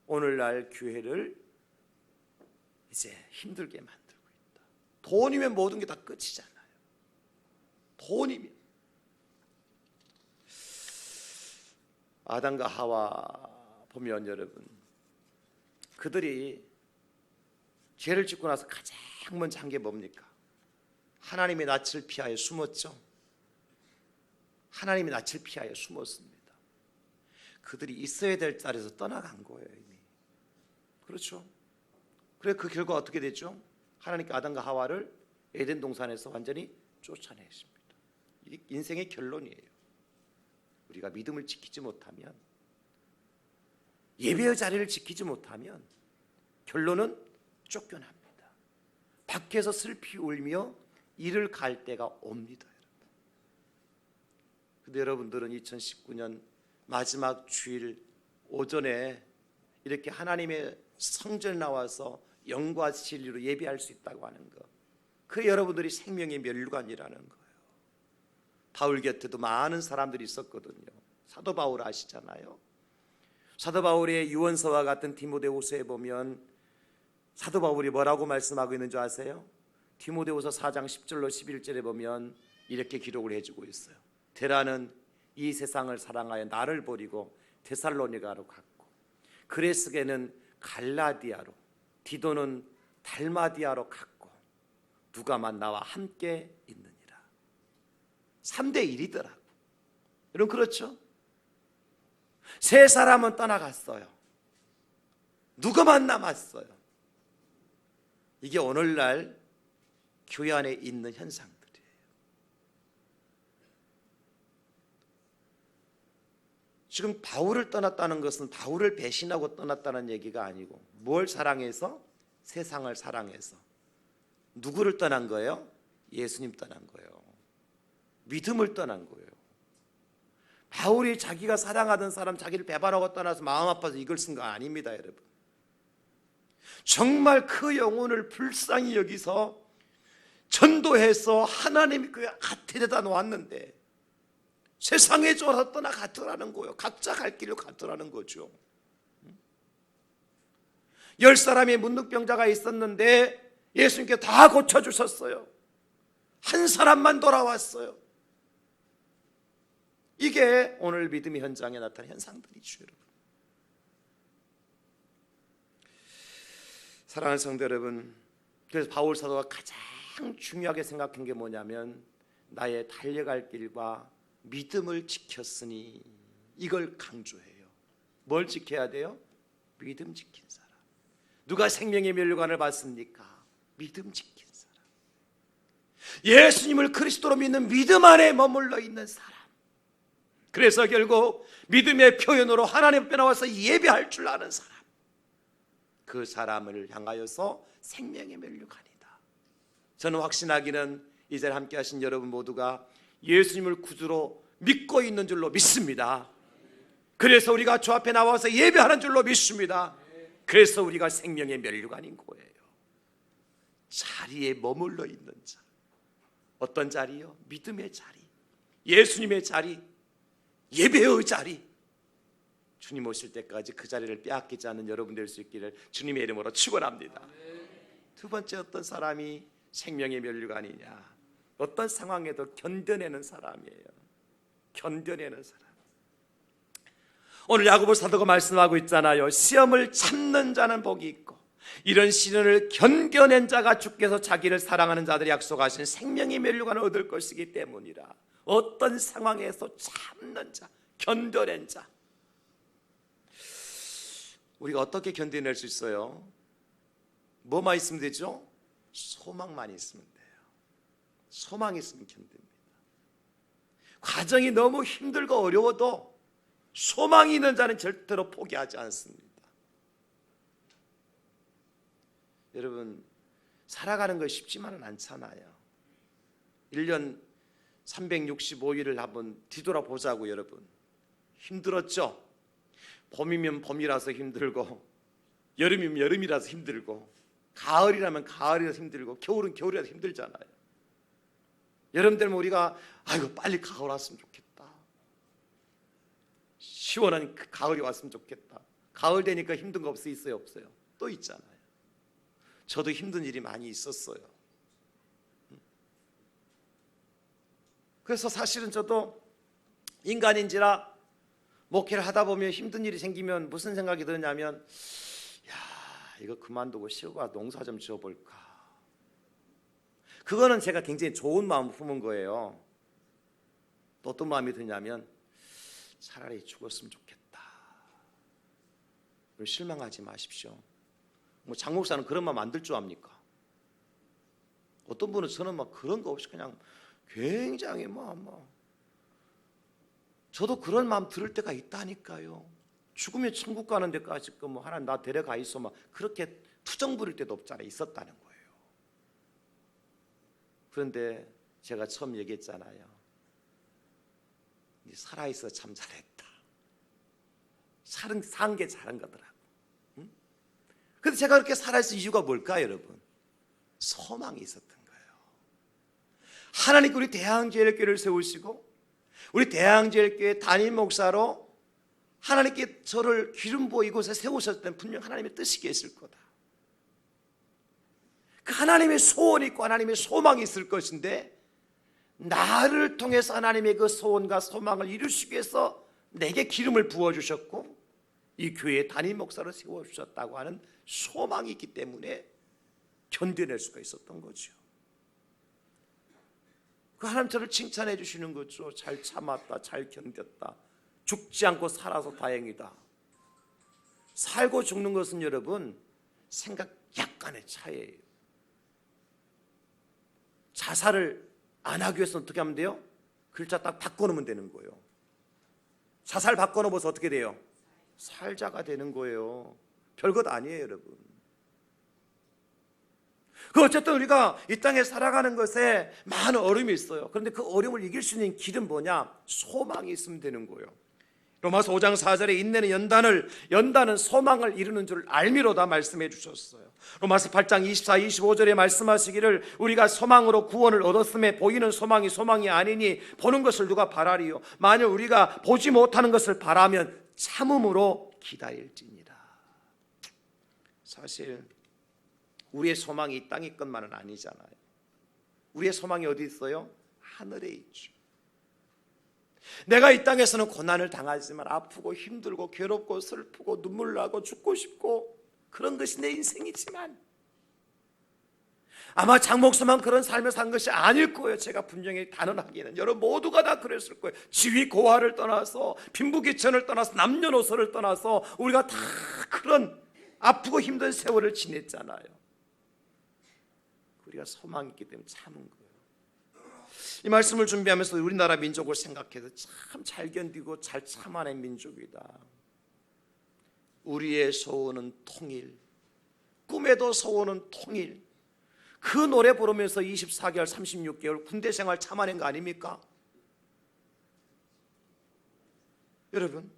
A: 오늘날 교회를 이제 힘들게 만들고 있다. 돈이면 모든 게 다 끝이잖아요. 돈이면. 아담과 하와 보면 여러분, 그들이 죄를 짓고 나서 가장 먼저 한 게 뭡니까? 하나님의 낯을 피하여 숨었죠. 하나님의 낯을 피하여 숨었습니다. 그들이 있어야 될 자리에서 떠나간 거예요, 이미. 그렇죠? 그래 그 결과 어떻게 됐죠? 하나님께 아담과 하와를 에덴 동산에서 완전히 쫓아내십니다. 이게 인생의 결론이에요. 우리가 믿음을 지키지 못하면, 예배의 자리를 지키지 못하면 결론은 쫓겨납니다. 밖에서 슬피 울며 이를 갈 때가 옵니다. 근데 여러분들은 2019년 마지막 주일 오전에 이렇게 하나님의 성전 나와서 영과 진리로 예배할 수 있다고 하는 것, 그 여러분들이 생명의 멸류관이라는 거예요. 바울 곁에도 많은 사람들이 있었거든요. 사도 바울 아시잖아요. 사도 바울의 유언서와 같은 디모데후서에 보면 사도 바울이 뭐라고 말씀하고 있는 줄 아세요? 디모데후서 4장 10절로 11절에 보면 이렇게 기록을 해주고 있어요. 데라는 이 세상을 사랑하여 나를 버리고 데살로니가로 갔고, 그레스게는 갈라디아로, 디도는 달마디아로 갔고, 누가만 나와 함께 있느니라. 3대 1이더라고. 여러분 그렇죠? 세 사람은 떠나갔어요. 누가만 남았어요. 이게 오늘날 교회 안에 있는 현상들이에요. 지금 바울을 떠났다는 것은 바울을 배신하고 떠났다는 얘기가 아니고 뭘 사랑해서? 세상을 사랑해서. 누구를 떠난 거예요? 예수님 떠난 거예요. 믿음을 떠난 거예요. 바울이 자기가 사랑하던 사람 자기를 배반하고 떠나서 마음 아파서 이걸 쓴 거 아닙니다, 여러분. 정말 그 영혼을 불쌍히 여기서 전도해서 하나님의 교회 갓에다 놓았는데 세상에 쫄아서 떠나가더라는 거예요. 각자 갈 길로 가더라는 거죠. 10사람의 문둥병자가 있었는데 예수님께 다 고쳐주셨어요. 한 사람만 돌아왔어요. 이게 오늘 믿음의 현장에 나타난 현상들이죠, 여러분. 사랑하는 성도 여러분, 그래서 바울 사도가 가장 중요하게 생각한 게 뭐냐면 나의 달려갈 길과 믿음을 지켰으니, 이걸 강조해요. 뭘 지켜야 돼요? 믿음 지킨 사람. 누가 생명의 면류관을 받습니까? 믿음 지킨 사람. 예수님을 그리스도로 믿는 믿음 안에 머물러 있는 사람. 그래서 결국 믿음의 표현으로 하나님 앞에 나와서 예배할 줄 아는 사람, 그 사람을 향하여서 생명의 면류관이다. 저는 확신하기는 이 자리에 함께 하신 여러분 모두가 예수님을 구주로 믿고 있는 줄로 믿습니다. 그래서 우리가 주 앞에 나와서 예배하는 줄로 믿습니다. 그래서 우리가 생명의 면류관인 거예요. 자리에 머물러 있는 자. 어떤 자리요? 믿음의 자리, 예수님의 자리, 예배의 자리. 주님 오실 때까지 그 자리를 빼앗기지 않는 여러분 될 수 있기를 주님의 이름으로 축원합니다. 두 번째, 어떤 사람이 생명의 면류관이냐? 어떤 상황에도 견뎌내는 사람이에요. 견뎌내는 사람. 오늘 야고보 사도가 말씀하고 있잖아요. 시험을 참는 자는 복이 있고 이런 시련을 견뎌낸 자가 주께서 자기를 사랑하는 자들이 약속하신 생명의 면류관을 얻을 것이기 때문이라. 어떤 상황에서 참는 자, 견뎌낸 자. 우리가 어떻게 견뎌낼 수 있어요? 뭐만 있으면 되죠? 소망만 있으면 돼요. 소망이 있으면 견딥니다. 과정이 너무 힘들고 어려워도 소망이 있는 자는 절대로 포기하지 않습니다. 여러분, 살아가는 거 쉽지만은 않잖아요. 1년 365일을 한번 뒤돌아보자고. 여러분, 힘들었죠? 봄이면 봄이라서 힘들고, 여름이면 여름이라서 힘들고, 가을이라면 가을이라서 힘들고, 겨울은 겨울이라서 힘들잖아요. 여름 되면 우리가 아이고 빨리 가을 왔으면 좋겠다, 시원한 가을이 왔으면 좋겠다. 가을 되니까 힘든 거 있어요? 없어요? 또 있잖아요. 저도 힘든 일이 많이 있었어요. 그래서 사실은 저도 인간인지라 목회를 하다 보면 힘든 일이 생기면 무슨 생각이 드냐면, 야, 이거 그만두고 쉬어가 농사 좀 지어볼까. 그거는 제가 굉장히 좋은 마음을 품은 거예요. 또 어떤 마음이 드냐면, 차라리 죽었으면 좋겠다. 실망하지 마십시오. 뭐 장 목사는 그런 마음 안 들 줄 압니까? 어떤 분은 저는 막 그런 거 없이 그냥 굉장히 저도 그런 마음 들을 때가 있다니까요. 죽으면 천국 가는 데까지 뭐 하나님 나 데려가 있어 막 그렇게 투정 부릴 때도 없잖아요. 있었다는 거예요. 그런데 제가 처음 얘기했잖아요. 살아있어 참 잘했다. 산 게 잘한 거더라고. 응? 근데 제가 그렇게 살아있을 이유가 뭘까, 여러분? 소망이 있었던 거예요. 하나님께 우리 대항제일교회를 세우시고 우리 대항제일교회 담임 목사로 하나님께 저를 기름 부어 이곳에 세우셨을 때는 분명 하나님의 뜻이겠을 거다. 그 하나님의 소원이 있고 하나님의 소망이 있을 것인데, 나를 통해서 하나님의 그 소원과 소망을 이루시기 위해서 내게 기름을 부어주셨고 이 교회의 담임 목사로 세워주셨다고 하는 소망이 있기 때문에 견뎌낼 수가 있었던 거죠. 그 하나님 저를 칭찬해 주시는 거죠. 잘 참았다, 잘 견뎠다, 죽지 않고 살아서 다행이다. 살고 죽는 것은 여러분 생각 약간의 차이예요. 자살을 안 하기 위해서 어떻게 하면 돼요? 글자 딱 바꿔놓으면 되는 거예요. 자살 바꿔놓으면서 어떻게 돼요? 살자가 되는 거예요. 별것 아니에요, 여러분. 어쨌든 우리가 이 땅에 살아가는 것에 많은 어려움이 있어요. 그런데 그 어려움을 이길 수 있는 길은 뭐냐? 소망이 있으면 되는 거예요. 로마서 5장 4절에 인내는 연단은 소망을 이루는 줄 알미로다 말씀해 주셨어요. 로마서 8장 24, 25절에 말씀하시기를 우리가 소망으로 구원을 얻었음에 보이는 소망이 아니니 보는 것을 누가 바라리요. 만일 우리가 보지 못하는 것을 바라면 참음으로 기다릴지니라. 사실 우리의 소망이 이 땅의 것만은 아니잖아요. 우리의 소망이 어디 있어요? 하늘에 있죠. 내가 이 땅에서는 고난을 당하지만 아프고 힘들고 괴롭고 슬프고 눈물 나고 죽고 싶고 그런 것이 내 인생이지만 아마 장목수만 그런 삶을 산 것이 아닐 거예요. 제가 분명히 단언하기는 여러분 모두가 다 그랬을 거예요. 지위 고하를 떠나서 빈부귀천을 떠나서 남녀노소를 떠나서 우리가 다 그런 아프고 힘든 세월을 지냈잖아요. 우리가 소망이 있기 때문에 참은 거예요. 이 말씀을 준비하면서 우리나라 민족을 생각해서 참 잘 견디고 잘 참아낸 민족이다. 우리의 소원은 통일, 꿈에도 소원은 통일. 그 노래 부르면서 24개월 36개월 군대 생활 참아낸 거 아닙니까? 여러분,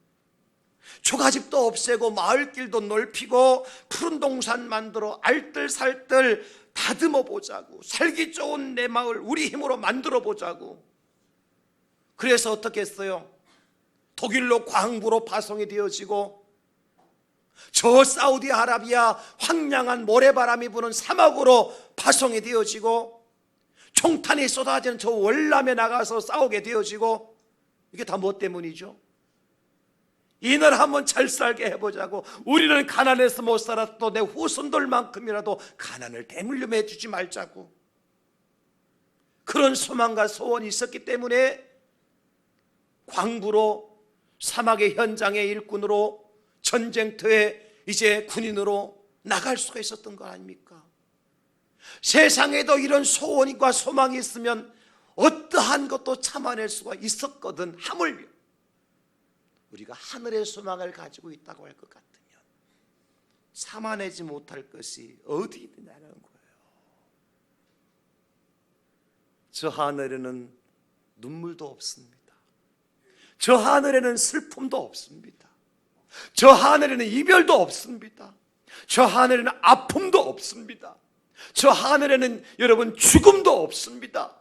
A: 초가집도 없애고 마을길도 넓히고 푸른 동산 만들어 알뜰살뜰 다듬어 보자고, 살기 좋은 내 마을 우리 힘으로 만들어 보자고. 그래서 어떻게 했어요? 독일로 광부로 파송이 되어지고 저 사우디아라비아 황량한 모래바람이 부는 사막으로 파송이 되어지고 총탄이 쏟아지는 저 월남에 나가서 싸우게 되어지고, 이게 다 뭐 때문이죠? 이 나라 한번 잘 살게 해보자고. 우리는 가난해서 못 살았도 내 후손들만큼이라도 가난을 대물림해 해주지 말자고. 그런 소망과 소원이 있었기 때문에 광부로 사막의 현장의 일꾼으로 전쟁터에 이제 군인으로 나갈 수가 있었던 거 아닙니까? 세상에도 이런 소원과 소망이 있으면 어떠한 것도 참아낼 수가 있었거든. 하물며 우리가 하늘의 소망을 가지고 있다고 할 것 같으면 참아내지 못할 것이 어디 있느냐는 거예요. 저 하늘에는 눈물도 없습니다. 저 하늘에는 슬픔도 없습니다. 저 하늘에는 이별도 없습니다. 저 하늘에는 아픔도 없습니다. 저 하늘에는 여러분 죽음도 없습니다.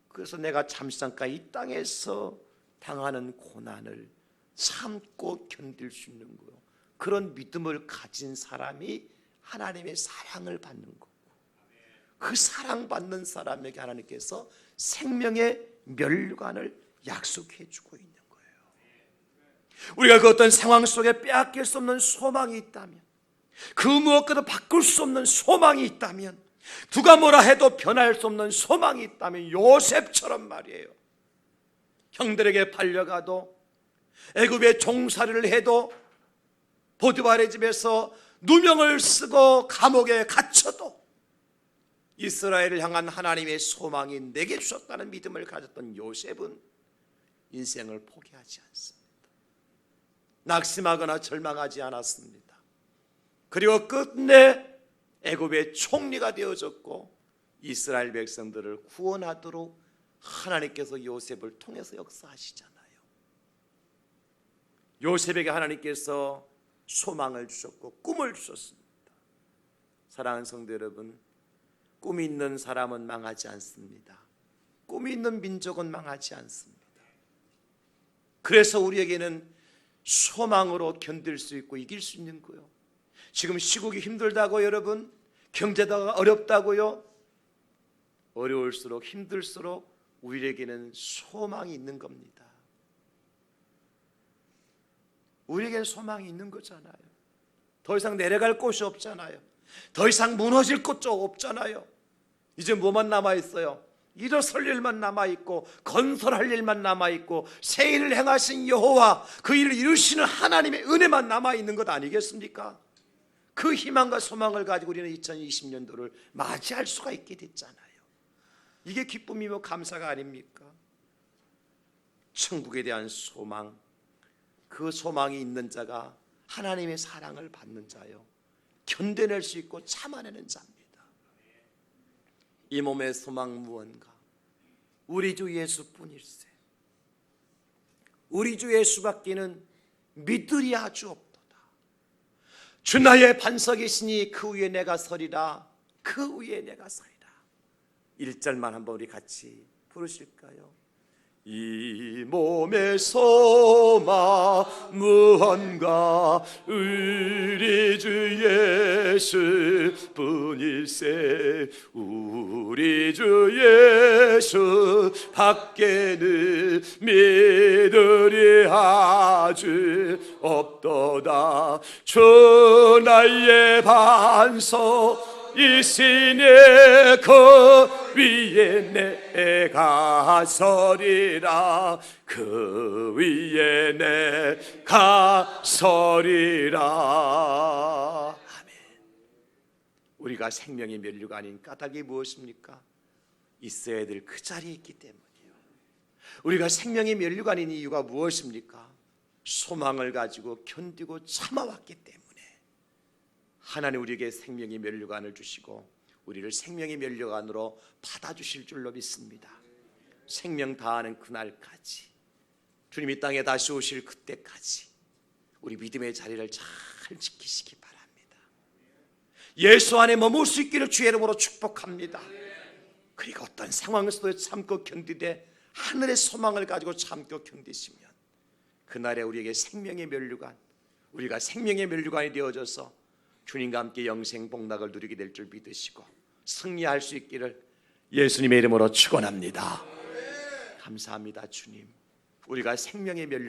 A: 그래서 내가 잠시잠깐 이 땅에서 당하는 고난을 참고 견딜 수 있는 거예요. 그런 믿음을 가진 사람이 하나님의 사랑을 받는 거고, 그 사랑받는 사람에게 하나님께서 생명의 멸관을 약속해 주고 있는 거예요. 우리가 그 어떤 상황 속에 빼앗길 수 없는 소망이 있다면, 그 무엇과도 바꿀 수 없는 소망이 있다면, 누가 뭐라 해도 변할 수 없는 소망이 있다면 요셉처럼 말이에요. 형들에게 팔려가도 애굽에 종살이를 해도 보디발의 집에서 누명을 쓰고 감옥에 갇혀도 이스라엘을 향한 하나님의 소망이 내게 주셨다는 믿음을 가졌던 요셉은 인생을 포기하지 않습니다. 낙심하거나 절망하지 않았습니다. 그리고 끝내 애굽의 총리가 되어졌고 이스라엘 백성들을 구원하도록 하나님께서 요셉을 통해서 역사하시잖아요. 요셉에게 하나님께서 소망을 주셨고 꿈을 주셨습니다. 사랑하는 성도 여러분, 꿈이 있는 사람은 망하지 않습니다. 꿈이 있는 민족은 망하지 않습니다. 그래서 우리에게는 소망으로 견딜 수 있고 이길 수 있는 거예요. 지금 시국이 힘들다고 여러분, 경제가 어렵다고요? 어려울수록 힘들수록 우리에게는 소망이 있는 겁니다. 우리에게는 소망이 있는 거잖아요. 더 이상 내려갈 곳이 없잖아요. 더 이상 무너질 곳도 없잖아요. 이제 뭐만 남아있어요? 일어설 일만 남아있고 건설할 일만 남아있고 새 일을 행하신 여호와, 그 일을 이루시는 하나님의 은혜만 남아있는 것 아니겠습니까? 그 희망과 소망을 가지고 우리는 2020년도를 맞이할 수가 있게 됐잖아요. 이게 기쁨이며 감사가 아닙니까? 천국에 대한 소망, 그 소망이 있는 자가 하나님의 사랑을 받는 자요, 견뎌낼 수 있고 참아내는 자입니다. 이 몸의 소망 무언가? 우리 주 예수뿐일세. 우리 주 예수밖에는 믿으리 아주 없도다. 주 나의 반석이시니 그 위에 내가 서리라. 그 위에 내가 서리라. 1절만 한번 우리 같이 부르실까요? 이 몸의 소망 무언가? 우리 주 예수뿐일세. 우리 주 예수 밖에는 믿으리 아주 없도다. 주 나의 반석 이시니 그 위에 내가 서리라. 그 위에 내가 서리라. 아멘. 우리가 생명의 면류가 아닌 까닭이 무엇입니까? 있어야 될 그 자리에 있기 때문이에요. 우리가 생명의 면류가 아닌 이유가 무엇입니까? 소망을 가지고 견디고 참아왔기 때문에 하나님 우리에게 생명의 면류관을 주시고 우리를 생명의 면류관으로 받아주실 줄로 믿습니다. 생명 다하는 그날까지, 주님 이 땅에 다시 오실 그때까지 우리 믿음의 자리를 잘 지키시기 바랍니다. 예수 안에 머물 수 있기를 주의 이름으로 축복합니다. 그리고 어떤 상황 속에 참고 견디되 하늘의 소망을 가지고 참고 견디시면 그날에 우리에게 생명의 면류관, 우리가 생명의 면류관이 되어져서 주님과 함께 영생 복락을 누리게 될 줄 믿으시고 승리할 수 있기를 예수님의 이름으로 축원합니다. 감사합니다. 주님, 우리가 생명의 면류